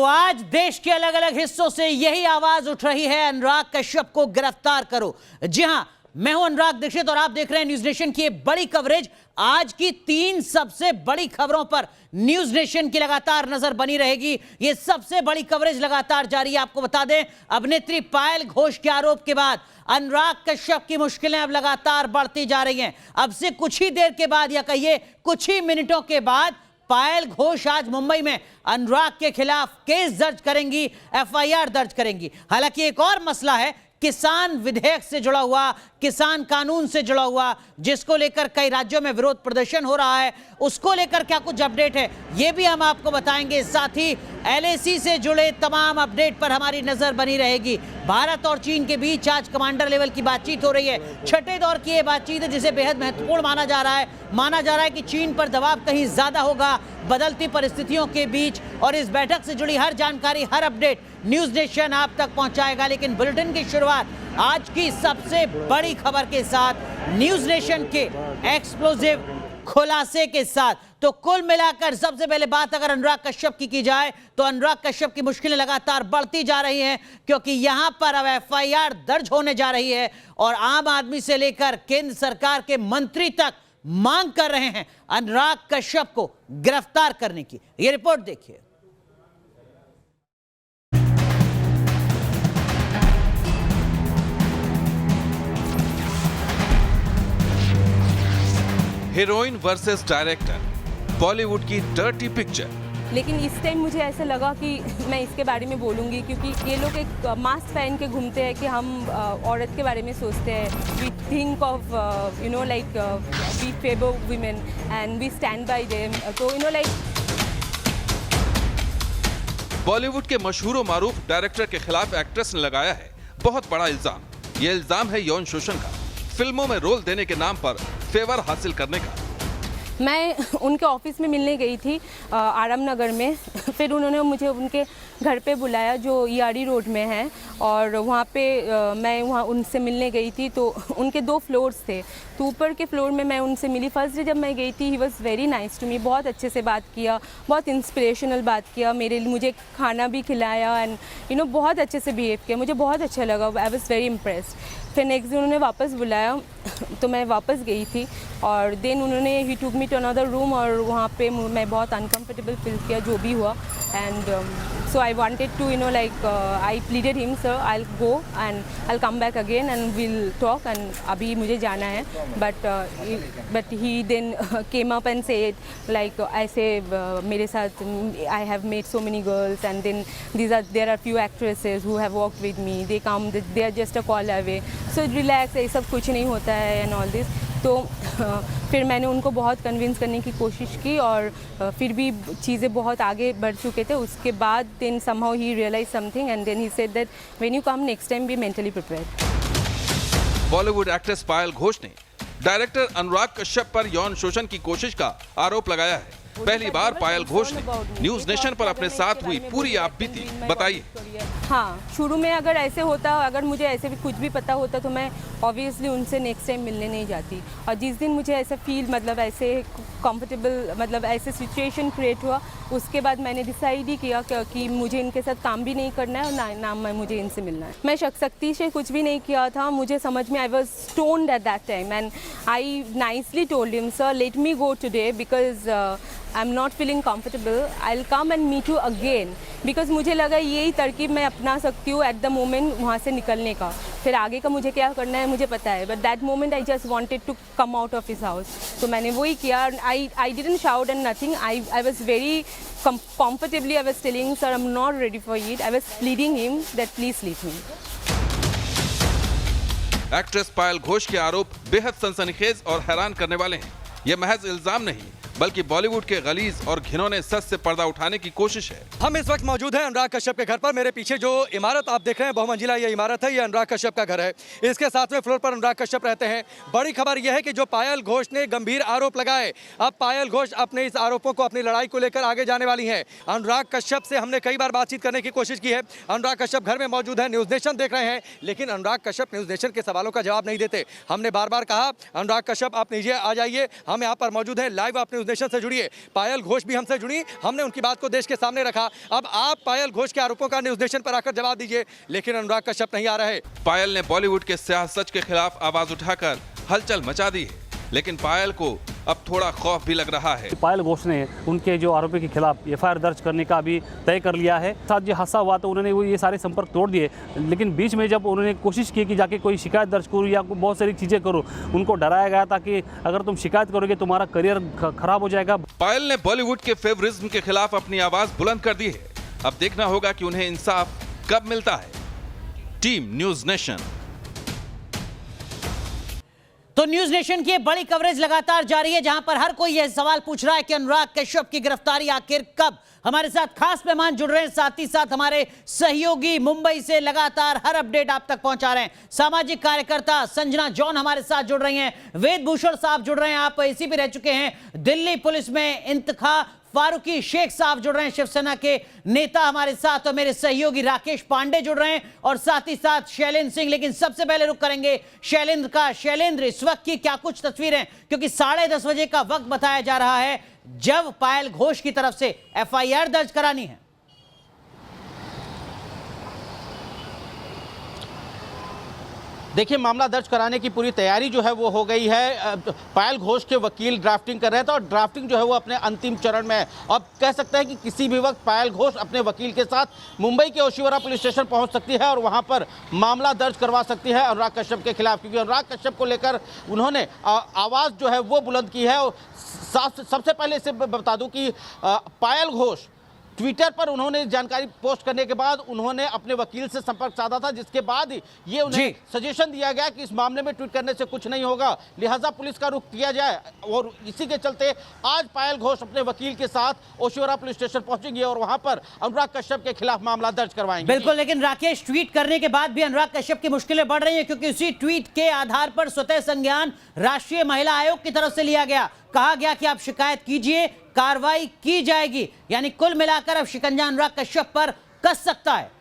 आज देश के अलग अलग हिस्सों से यही आवाज उठ रही है, अनुराग कश्यप को गिरफ्तार करो। जी हां, मैं हूं अनुराग दीक्षित और आप देख रहे हैं न्यूज नेशन की बड़ी कवरेज। आज की 3 सबसे बड़ी खबरों पर न्यूज नेशन की लगातार नजर बनी रहेगी। ये सबसे बड़ी कवरेज लगातार जारी है। आपको बता दें, अभिनेत्री पायल घोष के आरोप के बाद अनुराग कश्यप की मुश्किलें अब लगातार बढ़ती जा रही हैं। अब से कुछ ही देर के बाद, या कहिए कुछ ही मिनटों के बाद, पायल घोष आज मुंबई में अनुराग के खिलाफ केस दर्ज करेंगी, एफआईआर दर्ज करेंगी। हालांकि एक और मसला है, किसान विधेयक से जुड़ा हुआ, किसान कानून से जुड़ा हुआ, जिसको लेकर कई राज्यों में विरोध प्रदर्शन हो रहा है। उसको लेकर क्या कुछ अपडेट है, ये भी हम आपको बताएंगे। साथ ही एलएसी से जुड़े तमाम अपडेट पर हमारी नजर बनी रहेगी। भारत और चीन के बीच आज कमांडर लेवल की बातचीत हो रही है। छठे दौर की ये बातचीत है, जिसे बेहद महत्वपूर्ण माना जा रहा है। माना जा रहा है कि चीन पर दबाव कहीं ज्यादा होगा बदलती परिस्थितियों के बीच। और इस बैठक से जुड़ी हर जानकारी, हर अपडेट न्यूज नेशन आप तक पहुंचाएगा। लेकिन बुलेटिन की शुरुआत आज की सबसे बड़ी खबर के साथ, न्यूज नेशन के एक्सप्लोसिव खुलासे के साथ। तो कुल मिलाकर सबसे पहले बात अगर अनुराग कश्यप की जाए, तो अनुराग कश्यप की मुश्किलें लगातार बढ़ती जा रही हैं, क्योंकि यहां पर अब एफआईआर दर्ज होने जा रही है। और आम आदमी से लेकर केंद्र सरकार के मंत्री तक मांग कर रहे हैं अनुराग कश्यप को गिरफ्तार करने की। यह रिपोर्ट देखिए। हीरोइन वर्सेस डायरेक्टर, बॉलीवुड की डर्टी पिक्चर। लेकिन इस टाइम मुझे ऐसा लगा कि मैं इसके बारे में बोलूँगी, क्योंकि ये लोग एक मास्क पहन के घूमते हैं कि हम औरत के बारे में सोचते हैं। We think of you know like we favour women and we stand by them. तो यू नो लाइक बॉलीवुड के मशहूर और मारूफ डायरेक्टर के खिलाफ एक्ट्रेस ने लगाया है बहुत बड़ा इल्जाम। ये इल्जाम है यौन शोषण का, फिल्मों में रोल देने के नाम पर फेवर हासिल करने का। मैं उनके ऑफिस में मिलने गई थी आराम नगर में। फिर उन्होंने मुझे उनके घर पे बुलाया जो ईआरडी रोड में है, और वहाँ पे मैं वहाँ उनसे मिलने गई थी। तो उनके 2 फ्लोर्स थे, तो ऊपर के फ्लोर में मैं उनसे मिली। फर्स्ट डे जब मैं गई थी, he was very nice to me. बहुत अच्छे से बात किया, बहुत इंस्पिरेशनल बात किया मेरे लिए, मुझे खाना भी खिलाया एंड यू नो बहुत अच्छे से बिहेव किया। मुझे बहुत अच्छा लगा, आई वॉज़ वेरी इम्प्रेस्ड। फिर नेक्स्ट डे उन्होंने वापस बुलाया, तो मैं वापस गई थी। और देन उन्होंने ही टूक मी टू अनदर रूम, और वहाँ पे मैं बहुत अनकम्फर्टेबल फील किया जो भी हुआ। And so I wanted to you know like I pleaded him, sir I will go and I will come back again and will talk, and अभी मुझे जाना है। But he then came up and said like ऐसे मेरे साथ I have made so many girls and then there are few actresses who have worked with me, they come, they are just a call away, so relax, ये सब कुछ नहीं होता है and all this. तो फिर मैंने उनको बहुत कन्विंस करने की कोशिश की, और फिर भी चीज़ें बहुत आगे बढ़ चुके थे। उसके बाद then somehow he realize something and then he said that when you come next time be mentally prepared. Bollywood actress Payal Ghosh ने डायरेक्टर अनुराग कश्यप पर यौन शोषण की कोशिश का आरोप लगाया है। पहली बार पायल घोष ने न्यूज नेशन पर अपने साथ हुई पूरी आपबीती बताई। हाँ, शुरू में अगर ऐसे होता, अगर मुझे ऐसे भी कुछ भी पता होता, तो मैं ऑब्वियसली उनसे नेक्स्ट टाइम मिलने नहीं जाती। और जिस दिन मुझे ऐसा फील, मतलब ऐसे कंफर्टेबल, मतलब ऐसे सिचुएशन क्रिएट हुआ, उसके बाद मैंने डिसाइड ही किया कि मुझे इनके साथ काम भी नहीं करना है और ना मुझे इनसे मिलना है। मैं शक्ति से कुछ भी नहीं किया था। मुझे समझ में, I was stoned at that time and I nicely told him, sir let me go today because I am not feeling comfortable, I will come and meet you again. Because मुझे लगा यही तरकीब मैं अपना सकती हूँ एट द मोमेंट वहाँ से निकलने का। फिर आगे का मुझे क्या करना है मुझे पता है, but that moment I just wanted to come out of his house. तो मैंने वही किया। I didn't shout and nothing. I was very comfortably, I was telling, sir, I'm not ready for it. I was pleading him that please leave me. Actress Payal Ghosh के आरोप बेहद सनसनीखेज और हैरान करने वाले हैं। ये महज इल्जाम नहीं, बल्कि बॉलीवुड के गलीज और घिनौने सच से पर्दा उठाने की कोशिश है। हम इस वक्त मौजूद हैं अनुराग कश्यप के घर पर। मेरे पीछे जो इमारत आप देख रहे हैं, बहुमंजिला ये इमारत है, ये अनुराग कश्यप का घर है। इसके 7वें फ्लोर पर अनुराग कश्यप रहते हैं। बड़ी खबर यह है कि जो पायल घोष ने गंभीर आरोप लगाए, अब पायल घोष अपने इस आरोपों को, अपनी लड़ाई को लेकर आगे जाने वाली हैं। अनुराग कश्यप से हमने कई बार बातचीत करने की कोशिश की है। अनुराग कश्यप घर में मौजूद है, न्यूज नेशन देख रहे हैं, लेकिन अनुराग कश्यप न्यूज नेशन के सवालों का जवाब नहीं देते। हमने बार बार कहा, अनुराग कश्यप आप नीचे आ जाइए, हम यहाँ पर मौजूद हैं, लाइव आप न्यूज न्यूज़ नेशन से जुड़िए। पायल घोष भी हमसे जुड़ी, हमने उनकी बात को देश के सामने रखा। अब आप पायल घोष के आरोपों का न्यूज़ नेशन पर आकर जवाब दीजिए, लेकिन अनुराग कश्यप नहीं आ रहे। पायल ने बॉलीवुड के स्याह सच के खिलाफ आवाज उठाकर हलचल मचा दी है, लेकिन पायल को अब थोड़ा खौफ भी लग रहा है। पायल घोष ने उनके जो आरोपी के खिलाफ एफआईआर दर्ज करने का भी तय कर लिया है। साथ जो हादसा हुआ तो उन्होंने वो ये सारे संपर्क तोड़ दिए, लेकिन बीच में जब उन्होंने कोशिश की कि जाके कोई शिकायत दर्ज करूँ या बहुत सारी चीज़ें करूँ, उनको डराया गया था कि अगर तुम शिकायत करोगे तुम्हारा करियर खराब हो जाएगा। पायल ने बॉलीवुड के फेवरिज्म के खिलाफ अपनी आवाज बुलंद कर दी है। अब देखना होगा कि उन्हें इंसाफ कब मिलता है। Team news nation. तो न्यूज नेशन की बड़ी कवरेज लगातार जारी है, जहां पर हर कोई यह सवाल पूछ रहा है कि अनुराग कश्यप की गिरफ्तारी आखिर कब। हमारे साथ खास मेहमान जुड़ रहे हैं, साथ ही साथ हमारे सहयोगी मुंबई से लगातार हर अपडेट आप तक पहुंचा रहे हैं। सामाजिक कार्यकर्ता संजना जॉन हमारे साथ जुड़ रही हैं, वेद भूषण साहब जुड़ रहे हैं, आप एसीपी रह चुके हैं दिल्ली पुलिस में, इंतखा फारूकी शेख साहब जुड़ रहे हैं, शिवसेना के नेता हमारे साथ, और मेरे सहयोगी राकेश पांडे जुड़ रहे हैं, और साथ ही साथ शैलेंद्र सिंह। लेकिन सबसे पहले रुक करेंगे शैलेंद्र का। शैलेंद्र, इस वक्त की क्या कुछ तस्वीरें, क्योंकि 10:30 बजे का वक्त बताया जा रहा है जब पायल घोष की तरफ से एफआईआर दर्ज करानी है। देखिए, मामला दर्ज कराने की पूरी तैयारी जो है वो हो गई है। पायल घोष के वकील ड्राफ्टिंग कर रहे थे और ड्राफ्टिंग जो है वो अपने अंतिम चरण में है। अब कह सकते हैं कि किसी भी वक्त पायल घोष अपने वकील के साथ मुंबई के ओशिवरा पुलिस स्टेशन पहुंच सकती है और वहां पर मामला दर्ज करवा सकती है अनुराग कश्यप के खिलाफ, क्योंकि अनुराग कश्यप को लेकर उन्होंने आवाज़ जो है वो बुलंद की है। और सबसे पहले इसे बता दूं कि पायल घोष ट्विटर पर उन्होंने जानकारी पोस्ट करने के बाद उन्होंने अपने वकील से संपर्क साधा था, जिसके बाद ये उन्हें सजेशन दिया गया कि इस मामले में ट्वीट करने से कुछ नहीं होगा, लिहाजा पुलिस का रुख किया जाए। और इसी के चलते आज पायल घोष अपने वकील के साथ ओशिवरा पुलिस स्टेशन पहुंचेंगे और वहां पर अनुराग कश्यप के खिलाफ मामला दर्ज करवाएंगे। बिल्कुल, लेकिन राकेश, ट्वीट करने के बाद भी अनुराग कश्यप की मुश्किलें बढ़ रही हैं, क्योंकि उसी ट्वीट के आधार पर स्वतः संज्ञान राष्ट्रीय महिला आयोग की तरफ से लिया गया। कहा गया कि आप शिकायत कीजिए, कार्रवाई की जाएगी। यानी कुल मिलाकर अब शिकंजा अनुराग कश्यप पर कस सकता है।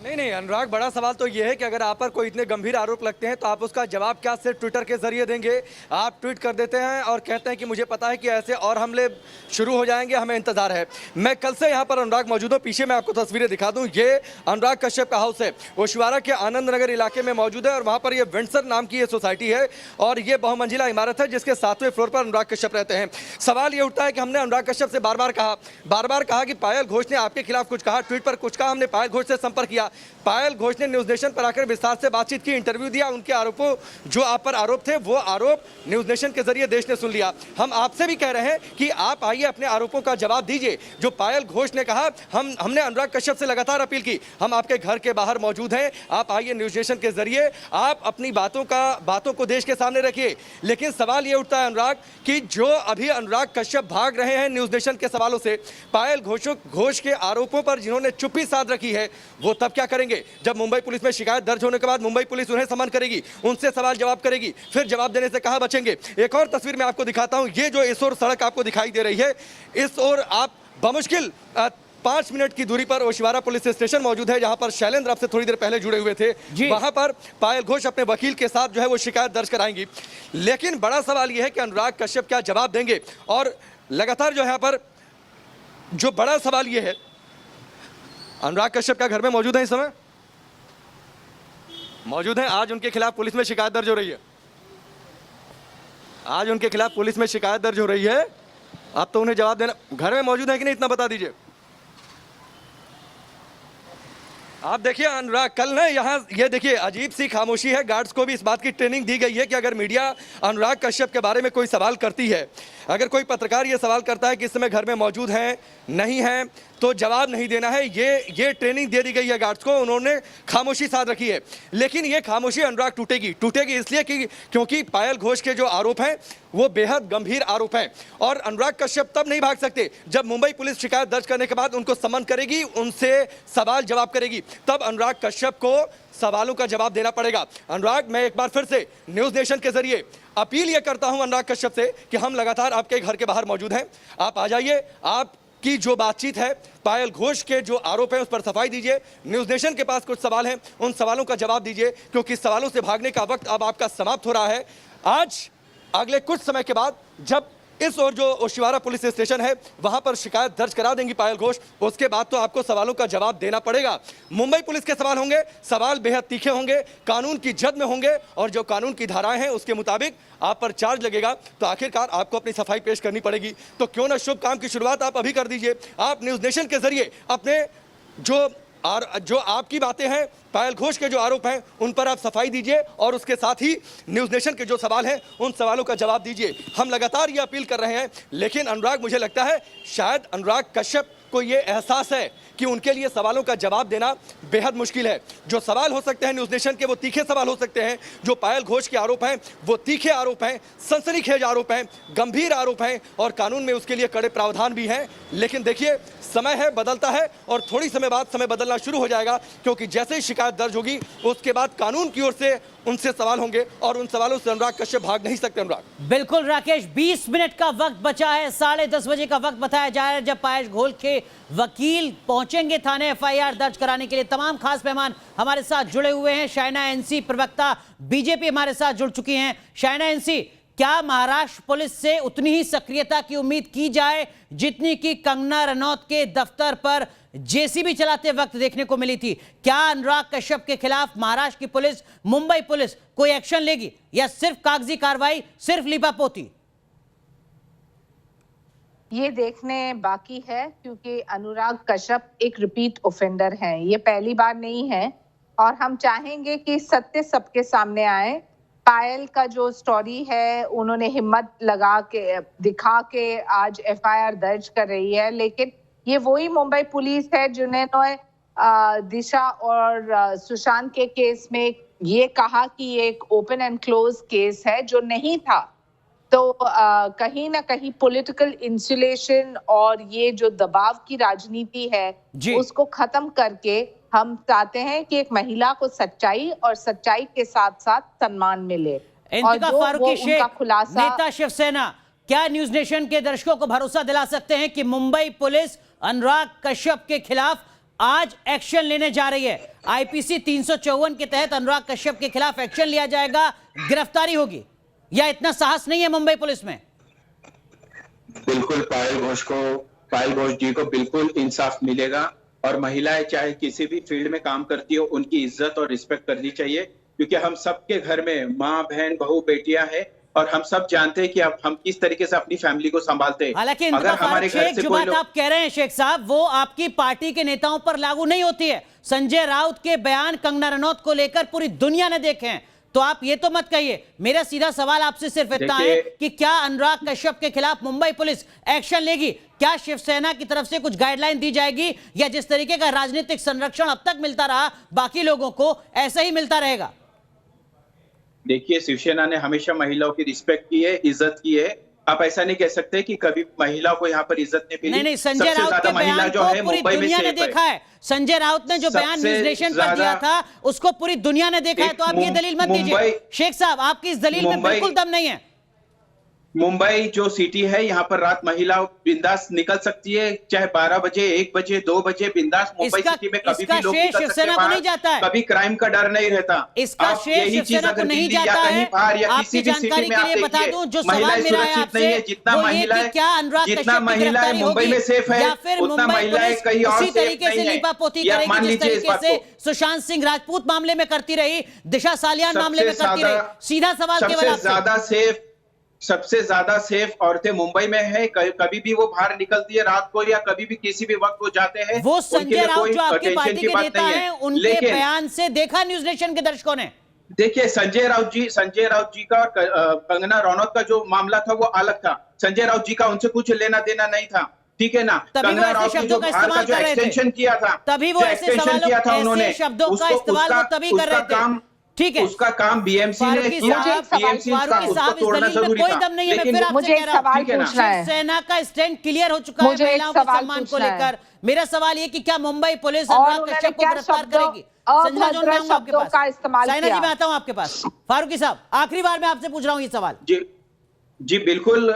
नहीं, अनुराग, बड़ा सवाल तो ये है कि अगर आप पर कोई इतने गंभीर आरोप लगते हैं तो आप उसका जवाब क्या सिर्फ ट्विटर के जरिए देंगे? आप ट्वीट कर देते हैं और कहते हैं कि मुझे पता है कि ऐसे और हमले शुरू हो जाएंगे, हमें इंतजार है। मैं कल से यहाँ पर अनुराग मौजूद हूँ, पीछे मैं आपको तस्वीरें दिखा दूँ। ये अनुराग कश्यप का हाउस है, ओशिवारा के आनंद नगर इलाके में मौजूद है और वहाँ पर ये विंडसर नाम की ये सोसाइटी है और ये बहुमंजिला इमारत है जिसके 7वें फ्लोर पर अनुराग कश्यप रहते हैं। सवाल ये उठता है कि हमने अनुराग कश्यप से बार बार कहा कि पायल घोष ने आपके खिलाफ कुछ कहा, ट्वीट पर कुछ कहा, हमने पायल घोष से संपर्क किया। पायल घोष ने न्यूज़ नेशन पर आकर विस्तार से बातचीत की, इंटरव्यू दिया। उनके आरोपों, जो आप पर आरोप थे, वो आरोप न्यूज़ नेशन के जरिए देश ने सुन लिया। हम आपसे भी कह रहे हैं कि आप आइए, अपने आरोपों का जवाब दीजिए। जो पायल घोष ने कहा, हमने अनुराग कश्यप से लगातार अपील की, हम आपके घर के बाहर मौजूद हैं, आप आइए न्यूज़ नेशन के जरिए, आप अपनी बातों को देश के सामने रखिए। लेकिन सवाल ये उठता है अनुराग कि जो अभी अनुराग कश्यप भाग रहे हैं न्यूज़ नेशन के सवालों से, पायल घोष के आरोपों पर जिन्होंने चुप्पी साध रखी है, वो तब क्या करेंगे? जब मुंबई पुलिस में शिकायत दर्ज होने के बाद मुंबई पुलिस उन्हें समन करेगी, उनसे सवाल जवाब करेगी, फिर जवाब देने से कहां बचेंगे? एक और तस्वीर मैं आपको दिखाता हूं। ये जो इस ओर सड़क आपको दिखाई दे रही है, इस ओर आप बमुश्किल 5 मिनट की दूरी पर ओशिवारा पुलिस स्टेशन मौजूद है, जहां पर शैलेंद्र आपसे थोड़ी देर पहले जुड़े हुए थे। वहां पर पायल घोष अपने वकील के साथ जो है वो शिकायत दर्ज कराएंगी। लेकिन बड़ा सवाल यह है कि अनुराग कश्यप क्या जवाब देंगे? और लगातार जो यहाँ पर जो बड़ा सवाल यह है, अनुराग कश्यप क्या घर में मौजूद है? इस समय मौजूद हैं। आज उनके खिलाफ पुलिस में शिकायत दर्ज हो रही है। आज उनके खिलाफ पुलिस में शिकायत दर्ज हो रही है। अब तो उन्हें जवाब देना, घर में मौजूद है कि नहीं, इतना बता दीजिए। आप देखिए अनुराग, कल ना यहाँ ये देखिए अजीब सी खामोशी है। गार्ड्स को भी इस बात की ट्रेनिंग दी गई है कि अगर मीडिया अनुराग कश्यप के बारे में कोई सवाल करती है, अगर कोई पत्रकार ये सवाल करता है कि इस समय घर में मौजूद हैं नहीं हैं, तो जवाब नहीं देना है। ये ट्रेनिंग दे दी गई है गार्ड्स को, उन्होंने खामोशी साध रखी है। लेकिन ये खामोशी अनुराग टूटेगी इसलिए क्योंकि पायल घोष के जो आरोप हैं वो बेहद गंभीर आरोप हैं और अनुराग कश्यप तब नहीं भाग सकते जब मुंबई पुलिस शिकायत दर्ज करने के बाद उनको समन करेगी, उनसे सवाल जवाब करेगी, तब अनुराग कश्यप को सवालों का जवाब देना पड़ेगा। अनुराग, मैं एक बार फिर से न्यूज़ नेशन के जरिए अपील ये करता हूं अनुराग कश्यप से कि हम लगातार आपके घर के बाहर मौजूद हैं, आप आ जाइए, आप की जो बातचीत है, पायल घोष के जो आरोप है उस पर सफाई दीजिए। न्यूज़ नेशन के पास कुछ सवाल हैं, उन सवालों का जवाब दीजिए, क्योंकि सवालों से भागने का वक्त अब आपका समाप्त हो रहा है। आज अगले कुछ समय के बाद जब इस और जो ओशिवारा पुलिस स्टेशन है वहां पर शिकायत दर्ज करा देंगी पायल घोष, उसके बाद तो आपको सवालों का जवाब देना पड़ेगा। मुंबई पुलिस के सवाल होंगे, सवाल बेहद तीखे होंगे, कानून की जद में होंगे, और जो कानून की धाराएं हैं उसके मुताबिक आप पर चार्ज लगेगा, तो आखिरकार आपको अपनी सफाई पेश करनी पड़ेगी। तो क्यों ना शुभ काम की शुरुआत आप अभी कर दीजिए। आप न्यूज़ नेशन के जरिए अपने जो आपकी बातें हैं, पायल घोष के जो आरोप हैं, उन पर आप सफाई दीजिए, और उसके साथ ही न्यूज़ नेशन के जो सवाल हैं उन सवालों का जवाब दीजिए। हम लगातार ये अपील कर रहे हैं, लेकिन अनुराग, मुझे लगता है शायद अनुराग कश्यप को ये एहसास है कि उनके लिए सवालों का जवाब देना बेहद मुश्किल है। जो सवाल हो सकते हैं न्यूज़ नेशन के, वो तीखे सवाल हो सकते हैं। जो पायल घोष के आरोप हैं वो तीखे आरोप हैं, सनसनीखेज आरोप हैं, गंभीर आरोप हैं, और कानून में उसके लिए कड़े प्रावधान भी हैं। लेकिन देखिए, समय है, बदलता है, और थोड़ी समय बाद समय बदलना शुरू हो जाएगा, क्योंकि जैसे ही शिकायत दर्ज होगी उसके बाद कानून की ओर से उनसे सवाल होंगे, और उन सवालों से अनुराग कश्यप भाग नहीं सकते। अनुराग, बिल्कुल राकेश, 20 मिनट का वक्त बचा है। 10:30 बजे का वक्त बताया जा रहा है जब पायल घोष के वकील पहुंचेंगे थाने FIR दर्ज कराने के लिए। तमाम खास मेहमान हमारे साथ जुड़े हुए हैं। शाइना NC प्रवक्ता BJP हमारे साथ जुड़ चुकी हैं। शाइना NC, क्या महाराष्ट्र पुलिस से उतनी ही सक्रियता की उम्मीद की जाए जितनी कि कंगना रनौत के दफ्तर पर JCB चलाते वक्त देखने को मिली थी? क्या अनुराग कश्यप के खिलाफ महाराष्ट्र की पुलिस, मुंबई पुलिस कोई एक्शन लेगी, या सिर्फ कागजी कार्रवाई, सिर्फ लीपापोती? ये देखने बाकी है, क्योंकि अनुराग कश्यप एक रिपीट ऑफेंडर हैं। ये पहली बार नहीं है, और हम चाहेंगे कि सत्य सबके सामने आए। पायल का जो स्टोरी है, उन्होंने हिम्मत लगा के दिखा के आज FIR दर्ज कर रही है, लेकिन ये वही मुंबई पुलिस है जिन्होंने दिशा और सुशांत के केस में ये कहा कि ये एक ओपन एंड क्लोज केस है, जो नहीं था। तो कहीं ना कहीं पॉलिटिकल इंसुलेशन और ये जो दबाव की राजनीति है उसको खत्म करके हम चाहते हैं कि एक महिला को सच्चाई, और सच्चाई के साथ साथ सम्मान मिले। इंतिका फारूकी शेख, नेता शिवसेना, क्या न्यूज़ नेशन के दर्शकों को भरोसा दिला सकते हैं कि मुंबई पुलिस अनुराग कश्यप के खिलाफ आज एक्शन लेने जा रही है? IPC 354 के तहत अनुराग कश्यप के खिलाफ एक्शन लिया जाएगा, गिरफ्तारी होगी, या इतना साहस नहीं है मुंबई पुलिस में? बिल्कुल, पायल घोष जी को बिल्कुल इंसाफ मिलेगा, और महिलाएं चाहे किसी भी फील्ड में काम करती हो, उनकी इज्जत और रिस्पेक्ट करनी चाहिए, क्योंकि हम सबके घर में माँ, बहन, बहू, बेटियां हैं, और हम सब जानते हैं कि अब हम किस तरीके से अपनी फैमिली को संभालते हैं। हालांकि अगर हमारे घर से जो बात आप कह रहे हैं शेख साहब, वो आपकी पार्टी के नेताओं पर लागू नहीं होती है। संजय राउत के बयान कंगना रनौत को लेकर पूरी दुनिया ने देखे हैं, तो आप ये तो मत कहिए। मेरा सीधा सवाल आपसे सिर्फ इतना है कि क्या अनुराग कश्यप के खिलाफ मुंबई पुलिस एक्शन लेगी? क्या शिवसेना की तरफ से कुछ गाइडलाइन दी जाएगी, या जिस तरीके का राजनीतिक संरक्षण अब तक मिलता रहा बाकी लोगों को, ऐसा ही मिलता रहेगा? देखिए, शिवसेना ने हमेशा महिलाओं की रिस्पेक्ट की है, इज्जत की है। आप ऐसा नहीं कह सकते कि कभी महिलाओं को यहाँ पर इज्जत नहीं मिली। नहीं, संजय राउत के बयान को पूरी दुनिया ने देखा है। संजय राउत ने जो बयान न्यूज़ नेशन पर दिया था, उसको पूरी दुनिया ने देखा है। तो आप ये दलील मत दीजिए शेख साहब, आपकी इस दलील में बिल्कुल दम नहीं है। मुंबई जो सिटी है, यहाँ पर रात महिला बिंदास निकल सकती है, चाहे 12 बजे, 1 बजे, 2 बजे बिंदास मुंबई सिटी में कभी भी लोग निकल सकते हैं बाहर, कभी क्राइम का डर नहीं रहता। इसका श्रेय शिवसेना को नहीं जाता है। आपकी जानकारी के लिए बता दूं, जो सवाल मेरा है आपसे, जितना महिलाएं, क्या अनुराग कश्यप की गिरफ्तारी मुंबई में सेफ है, या फिर मुंबई पुलिस उसी तरीके से लीपापोती करेगी जिस तरीके से सुशांत सिंह राजपूत मामले में करती रही, दिशा सालियान मामले में करती रही? सीधा सवाल केवल आपसे। सबसे ज्यादा सेफ औरतें मुंबई में है। कभी भी वो बाहर निकलती है रात को, या कभी भी किसी भी वक्त वो जाते हैं। वो संजय राउत जो आपकी पार्टी के नेता हैं, उनके बयान से देखा न्यूज़ नेशन के दर्शकों ने। देखिए, संजय राउत जी का और कंगना रनौत का जो मामला था वो अलग था। संजय राउत जी का उनसे कुछ लेना देना नहीं था, ठीक है ना। कंगना रनौत ने जो बाहर का जो एक्सटेंशन किया था, तभी वो ऐसे शब्दों का इस्तेमाल वो तभी कर रहे थे, ठीक है। उसका काम BMC ने किया। फारूकी साहब, इस दलील में कोई दम नहीं है। मैं फिर आपसे कह रहा हूं, शिवसेना का स्टैंड क्लियर हो चुका है महिलाओं के सम्मान को लेकर। मेरा सवाल ये कि क्या मुंबई पुलिस अनुराग कश्यप को गिरफ्तार करेगी? संजना जोन, मैं आऊंगा आपके पास। साइना जी, मैं आता हूं आपके पास। फारूकी साहब, आखिरी बार मैं आपसे पूछ रहा हूं ये सवाल। जी बिल्कुल,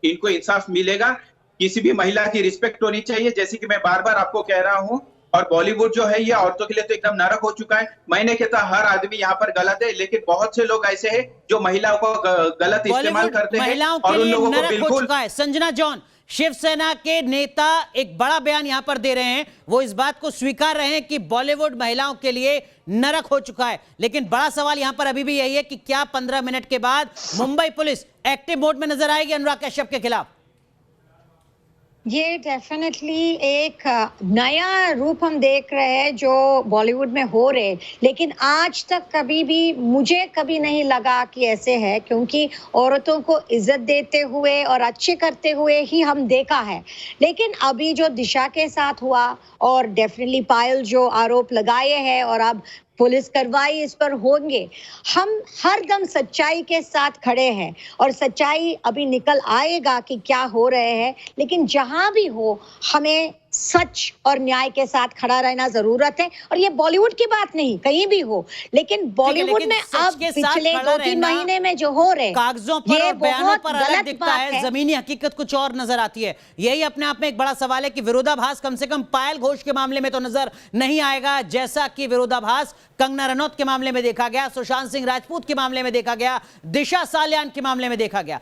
इनको इंसाफ मिलेगा। किसी भी महिला की रिस्पेक्ट होनी चाहिए, जैसे कि मैं बार बार आपको कह रहा हूं और बॉलीवुड जो है ये औरतों के लिए तो एकदम नरक हो चुका है। मैंने कहता हर आदमी यहाँ पर गलत है, लेकिन बहुत से लोग ऐसे हैं जो महिलाओं को गलत इस्तेमाल बॉलीवुड करते हैं महिलाओं और के उन लिए लोगों को नरक हो बिल्कुल चुका है। संजना जॉन, शिवसेना के नेता एक बड़ा बयान यहां पर दे रहे हैं। वो इस बात को स्वीकार रहे हैं कि बॉलीवुड महिलाओं के लिए नरक हो चुका है, लेकिन बड़ा सवाल यहां पर अभी भी यही है कि क्या 15 मिनट के बाद मुंबई पुलिस एक्टिव मोड में नजर आएगी अनुराग कश्यप के खिलाफ? ये डेफिनेटली एक नया रूप हम देख रहे हैं जो बॉलीवुड में हो रहे, लेकिन आज तक कभी भी मुझे कभी नहीं लगा कि ऐसे है, क्योंकि औरतों को इज्जत देते हुए और अच्छे करते हुए ही हम देखा है। लेकिन अभी जो दिशा के साथ हुआ और डेफिनेटली पायल जो आरोप लगाए हैं और अब पुलिस कार्रवाई इस पर होंगे, हम हर दम सच्चाई के साथ खड़े हैं और सच्चाई अभी निकल आएगा कि क्या हो रहे हैं। लेकिन जहां भी हो हमें सच और न्याय के साथ खड़ा रहना जरूरत है। और ये बॉलीवुड की बात नहीं, कहीं भी हो, लेकिन बॉलीवुड में अब पिछले 2-3 महीने में जो हो रहे कागजों पर और बयानों पर अलग दिखता है, जमीनी हकीकत कुछ और नजर आती है। यही अपने आप में एक बड़ा सवाल है कि विरोधाभास कम से कम पायल घोष के मामले में तो नजर नहीं आएगा, जैसा कि विरोधाभास कंगना रनौत के मामले में देखा गया, सुशांत सिंह राजपूत के मामले में देखा गया, दिशा सालियान के मामले में देखा गया।